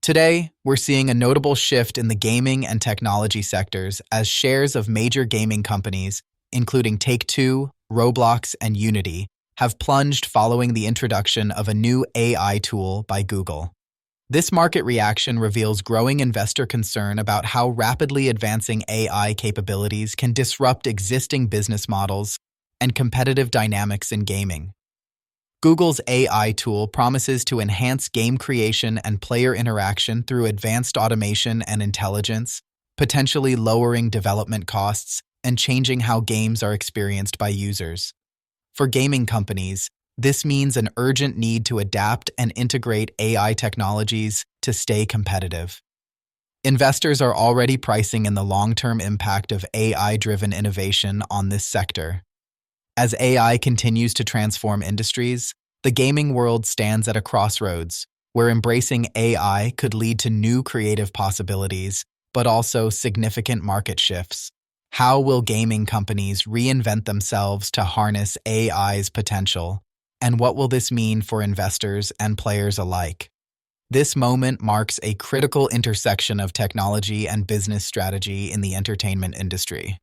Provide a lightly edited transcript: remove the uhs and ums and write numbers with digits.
Today, we're seeing a notable shift in the gaming and technology sectors as shares of major gaming companies, including Take-Two, Roblox, and Unity, have plunged following the introduction of a new AI tool by Google. This market reaction reveals growing investor concern about how rapidly advancing AI capabilities can disrupt existing business models and competitive dynamics in gaming. Google's AI tool promises to enhance game creation and player interaction through advanced automation and intelligence, potentially lowering development costs and changing how games are experienced by users. For gaming companies, this means an urgent need to adapt and integrate AI technologies to stay competitive. Investors are already pricing in the long-term impact of AI-driven innovation on this sector. As AI continues to transform industries, the gaming world stands at a crossroads, where embracing AI could lead to new creative possibilities, but also significant market shifts. How will gaming companies reinvent themselves to harness AI's potential? And what will this mean for investors and players alike? This moment marks a critical intersection of technology and business strategy in the entertainment industry.